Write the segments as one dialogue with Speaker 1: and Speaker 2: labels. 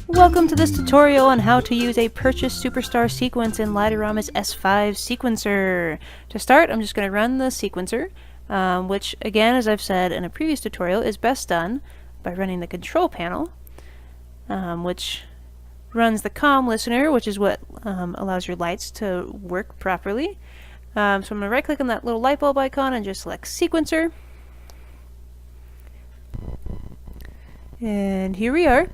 Speaker 1: Welcome to this tutorial on how to use a purchase SuperStar sequence in Light-O-Rama's S5 sequencer. To start, I'm just going to run the sequencer, which again, as I've said in a previous tutorial, is best done by running the control panel, which runs the COM listener, which is what allows your lights to work properly. So I'm going to right click on that little light bulb icon and just select sequencer. And here we are.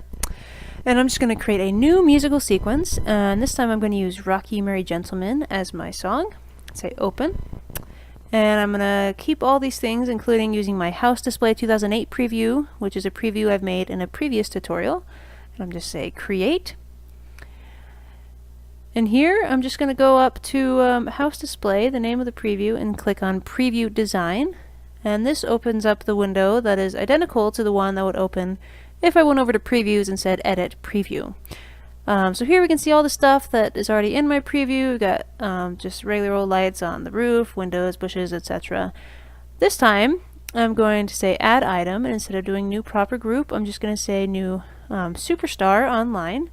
Speaker 1: And I'm just going to create a new musical sequence, and this time I'm going to use Rocky Merry Gentleman as my song. Say open. And I'm going to keep all these things, including using my House Display 2008 preview, which is a preview I've made in a previous tutorial. And I'm just say create. And here I'm just going to go up to House Display, the name of the preview, and click on Preview Design. And this opens up the window that is identical to the one that would open if I went over to Previews and said Edit Preview. So here we can see all the stuff that is already in my preview. We've got just regular old lights on the roof, windows, bushes, etc. This time I'm going to say Add Item, and instead of doing New Proper Group, I'm just going to say New SuperStar Online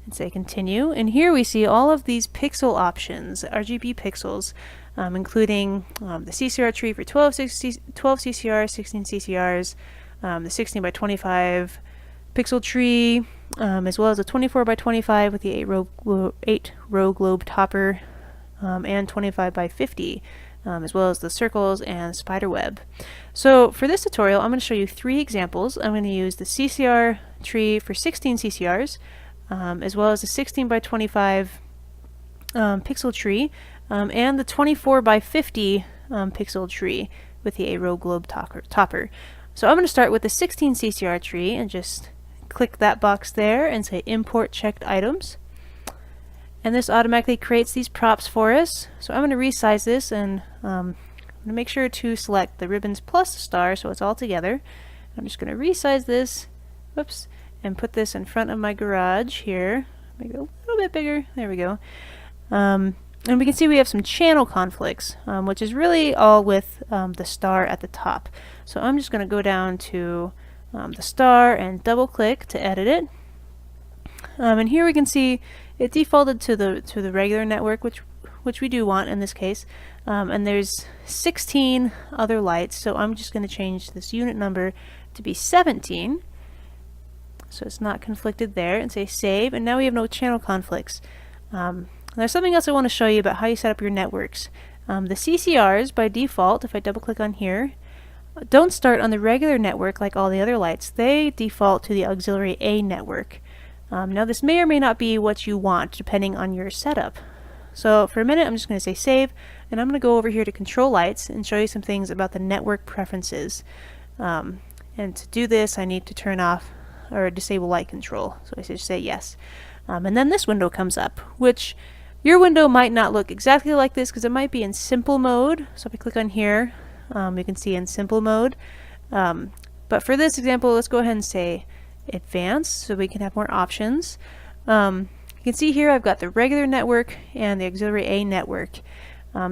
Speaker 1: and say Continue. And here we see all of these pixel options, RGB pixels, including the CCR tree for 12 CCRs, 16 CCRs, the 16 by 25 pixel tree, as well as a 24 by 25 with the 8 row globe topper, and 25 by 50, as well as the circles and spider web. So for this tutorial, I'm going to show you 3 examples. I'm going to use the CCR tree for 16 CCRs, as well as the 16 by 25 pixel tree, and the 24 by 50 pixel tree with the 8 row globe topper. So I'm going to start with the 16 CCR tree and just click that box there and say Import Checked Items. And this automatically creates these props for us. So I'm going to resize this, and I'm going to make sure to select the ribbons plus the star so it's all together. I'm just going to resize this, whoops, and put this in front of my garage here. Make it a little bit bigger. There we go. And we can see we have some channel conflicts, which is really all with the star at the top. So I'm just going to go down to the star and double click to edit it. And here we can see it defaulted to the regular network, which we do want in this case. And there's 16 other lights, so I'm just going to change this unit number to be 17. So it's not conflicted there, and say save, and now we have no channel conflicts. There's something else I want to show you about how you set up your networks. The CCRs, by default, if I double click on here, don't start on the regular network like all the other lights. They default to the auxiliary A network. Now this may or may not be what you want depending on your setup. So for a minute I'm just going to say save, and I'm going to go over here to control lights and show you some things about the network preferences. And to do this I need to turn off or disable light control. So I just say yes. And then this window comes up, which your window might not look exactly like this because it might be in simple mode. So if I click on here, you can see in simple mode. But for this example, let's go ahead and say advanced so we can have more options. You can see here I've got the regular network and the auxiliary A network.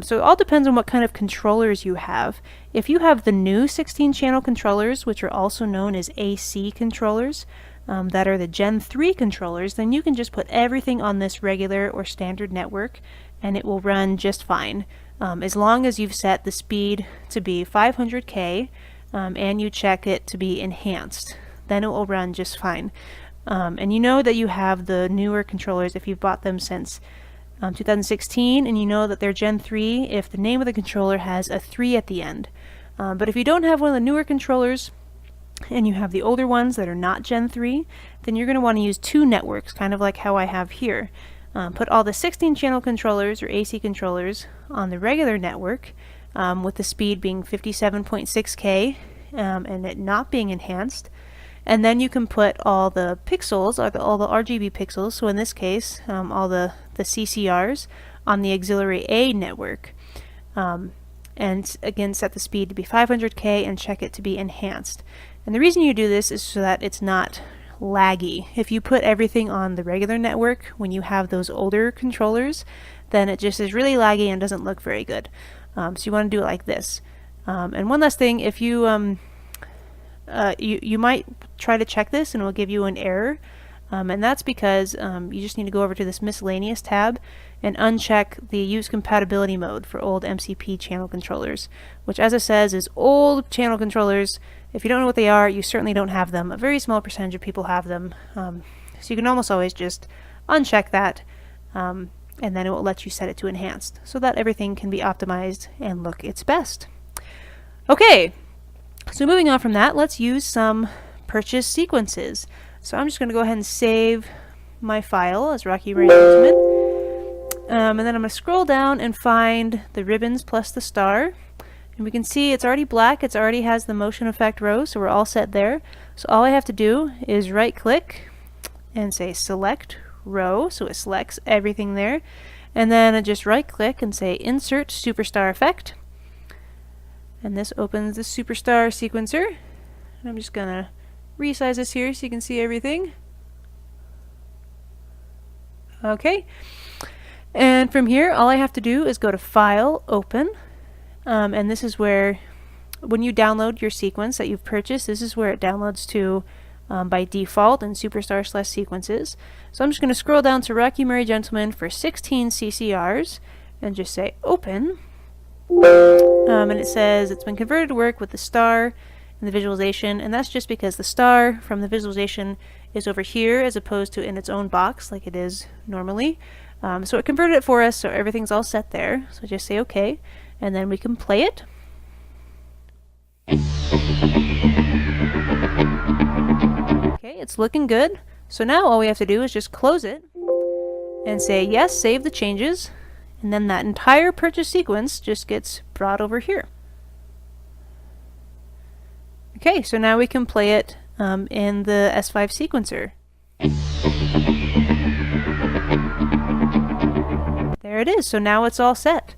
Speaker 1: So it all depends on what kind of controllers you have. If you have the new 16 channel controllers, which are also known as AC controllers, that are the Gen 3 controllers, then you can just put everything on this regular or standard network and it will run just fine. As long as you've set the speed to be 500K and you check it to be enhanced, then it will run just fine. And you know that you have the newer controllers if you've bought them since 2016, and you know that they're Gen 3 if the name of the controller has a 3 at the end. But if you don't have one of the newer controllers and you have the older ones that are not Gen 3, then you're going to want to use 2 networks, kind of like how I have here. Put all the 16 channel controllers or AC controllers on the regular network with the speed being 57.6K and it not being enhanced. And then you can put all the pixels, or all the RGB pixels, so in this case all the CCRs, on the auxiliary A network. And again set the speed to be 500K and check it to be enhanced. And the reason you do this is so that it's not laggy. If you put everything on the regular network when you have those older controllers, then it just is really laggy and doesn't look very good. So you want to do it like this. And one last thing, if you you might try to check this and it will give you an error. And that's because you just need to go over to this miscellaneous tab and uncheck the use compatibility mode for old MCP channel controllers, which, as it says, is old channel controllers. If you don't know what they are, you certainly don't have them. A very small percentage of people have them. So you can almost always just uncheck that, and then it will let you set it to enhanced so that everything can be optimized and look its best. Okay, so moving on from that, let's use some purchase sequences. So I'm just going to go ahead and save my file as Rocky Ray Gentleman. And then I'm going to scroll down and find the ribbons plus the star. And we can see it's already black. It already has the motion effect row, so we're all set there. So all I have to do is right click and say select row, so it selects everything there. And then I just right click and say insert SuperStar effect. And this opens the SuperStar sequencer. And I'm just going to resize this here so you can see everything. Okay, and from here all I have to do is go to File, Open, and this is where, when you download your sequence that you've purchased, this is where it downloads to by default in SuperStar/sequences. So I'm just going to scroll down to Rocky Murray Gentleman for 16 CCRs and just say Open, and it says it's been converted to work with the star in the visualization, and that's just because the star from the visualization is over here as opposed to in its own box like it is normally. So it converted it for us, so everything's all set there. So just say OK, and then we can play it. Okay, it's looking good. So now all we have to do is just close it and say yes, save the changes, and then that entire purchase sequence just gets brought over here. Okay, so now we can play it in the S5 sequencer. There it is. So now it's all set.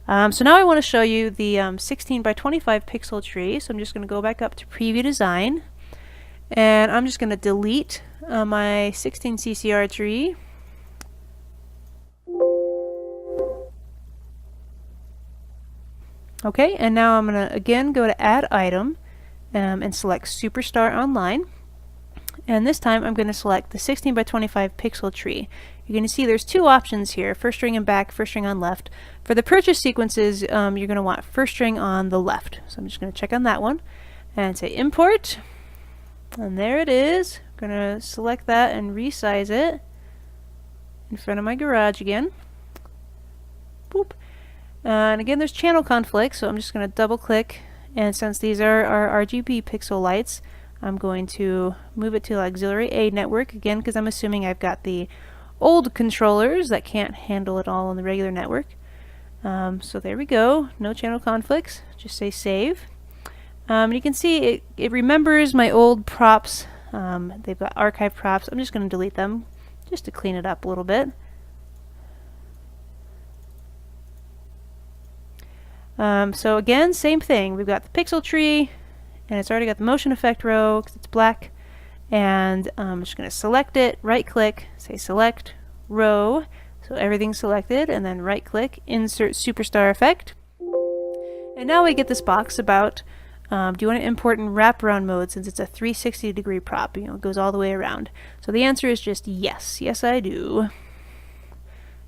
Speaker 1: So now I want to show you the 16 by 25 pixel tree. So I'm just going to go back up to Preview Design, and I'm just going to delete my 16 CCR tree. Okay, and now I'm going to again go to Add Item and select SuperStar Online. And this time I'm going to select the 16 by 25 pixel tree. You're going to see there's two options here, first string and back, first string on left. For the purchase sequences, you're going to want first string on the left. So I'm just going to check on that one and say Import. And there it is. I'm going to select that and resize it in front of my garage again. Boop. And again, there's channel conflict, so I'm just going to double click. And since these are our RGB pixel lights, I'm going to move it to the auxiliary A network again, because I'm assuming I've got the old controllers that can't handle it all on the regular network. So there we go, no channel conflicts. Just say save. And you can see it remembers my old props. They've got archive props. I'm just going to delete them just to clean it up a little bit. So again, same thing. We've got the pixel tree, and it's already got the motion effect row because it's black. And I'm just going to select it, right click, say select row, so everything's selected, and then right click, insert SuperStar effect. And now we get this box about do you want to import in wraparound mode since it's a 360-degree prop, you know, it goes all the way around. So the answer is just yes, yes I do.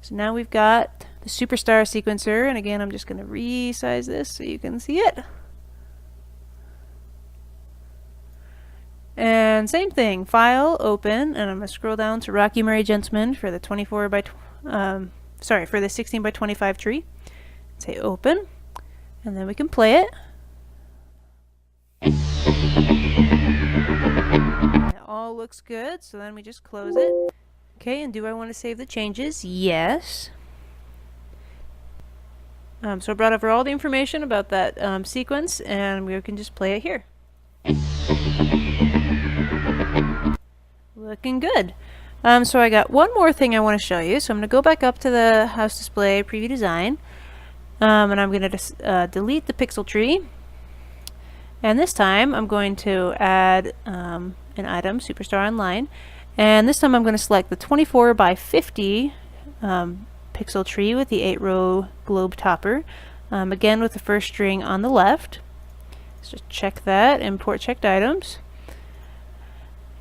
Speaker 1: So now we've got the SuperStar sequencer, and again I'm just going to resize this so you can see it. And same thing, File, Open, and I'm going to scroll down to Rocky Murray Gentleman for the 16 by 25 tree. Say Open, and then we can play it. It all looks good, so then we just close it. Okay, and do I want to save the changes? Yes. So I brought over all the information about that sequence, and we can just play it here. Looking good. So I got one more thing I want to show you. So I'm going to go back up to the house display preview design, and I'm going to delete the pixel tree. And this time I'm going to add an item, SuperStar Online, and this time I'm going to select the 24 by 50 pixel tree with the 8-row globe topper, again with the first string on the left. Let's just check that, import checked items.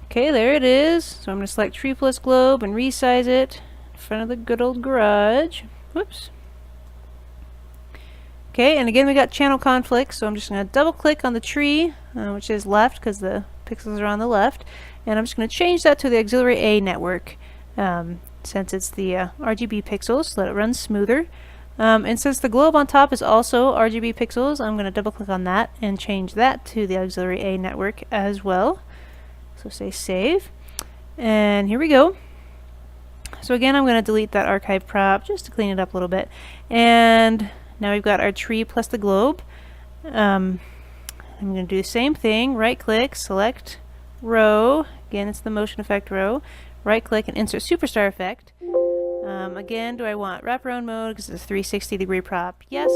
Speaker 1: Okay, there it is. So I'm going to select tree plus globe and resize it in front of the good old garage. Whoops. Okay, and again we got channel conflict, so I'm just going to double click on the tree, which is left because the pixels are on the left, and I'm just going to change that to the auxiliary A network since it's the RGB pixels, so that it runs smoother. And since the globe on top is also RGB pixels, I'm going to double click on that and change that to the auxiliary A network as well. So say save, and here we go. So again, I'm going to delete that archive prop just to clean it up a little bit, and now we've got our tree plus the globe. I'm going to do the same thing, right click, select row, again it's the motion effect row, right click and insert SuperStar effect. Again, do I want wraparound mode because it's a 360-degree prop? Yes.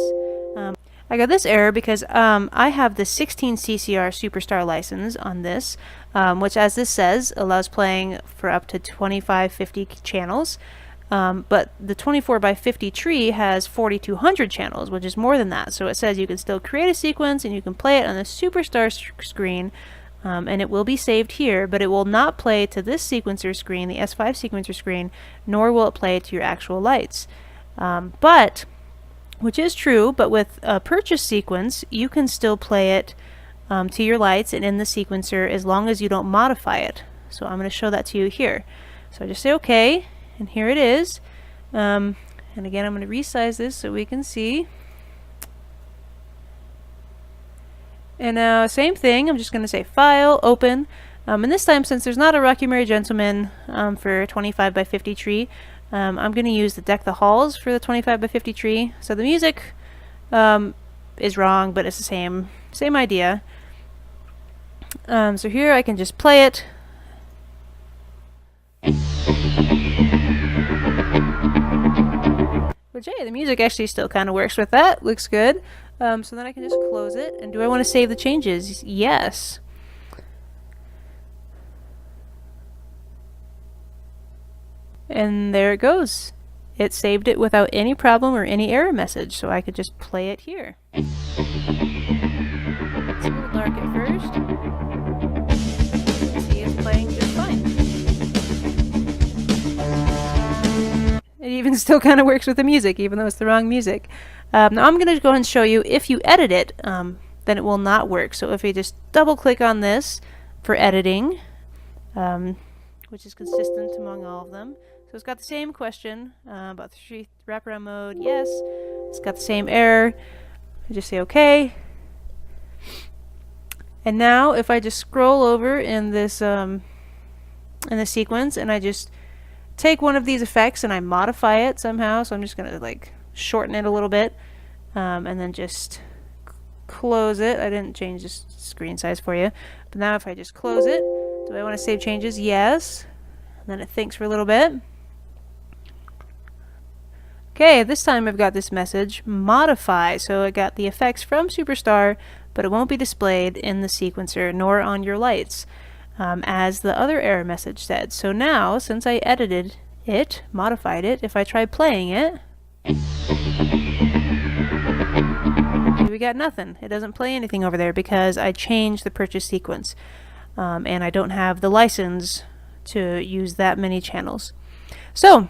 Speaker 1: I got this error because I have the 16 CCR SuperStar license on this, which, as this says, allows playing for up to 2550 channels. But the 24x50 tree has 4200 channels, which is more than that. So it says you can still create a sequence and you can play it on the SuperStar screen, and it will be saved here, but it will not play to this sequencer screen, the S5 sequencer screen, nor will it play to your actual lights. Which is true, but with a purchase sequence, you can still play it to your lights and in the sequencer as long as you don't modify it. So I'm going to show that to you here. So I just say OK, and here it is. And again, I'm going to resize this so we can see. And now, same thing, I'm just going to say File, Open. And this time, since there's not a Rocky Merry Gentleman for 25x50 tree, I'm going to use the Deck the Halls for the 25x50 tree. So the music is wrong, but it's the same idea. So here I can just play it. Which, hey, the music actually still kind of works with that. Looks good. So then I can just close it. And do I want to save the changes? Yes. And there it goes. It saved it without any problem or any error message, so I could just play it here. It's a little dark at first. See, it's playing just fine. It even still kind of works with the music, even though it's the wrong music. Now I'm going to go ahead and show you, if you edit it, then it will not work. So if you just double click on this for editing, which is consistent among all of them. So it's got the same question about the tree wraparound mode, yes. It's got the same error. I just say OK. And now if I just scroll over in this in the sequence and I just take one of these effects and I modify it somehow, so I'm just going to like shorten it a little bit and then just close it. I didn't change the screen size for you, but now if I just close it, do I want to save changes? Yes. And then it thinks for a little bit. Okay, this time I've got this message, modify. So I got the effects from SuperStar, but it won't be displayed in the sequencer nor on your lights, as the other error message said. So now, since I edited it, modified it, if I try playing it, we got nothing. It doesn't play anything over there because I changed the purchase sequence, and I don't have the license to use that many channels. So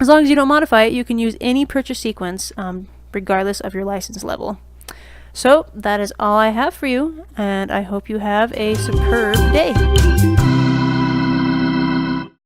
Speaker 1: as long as you don't modify it, you can use any purchase sequence regardless of your license level. So that is all I have for you, and I hope you have a superb day.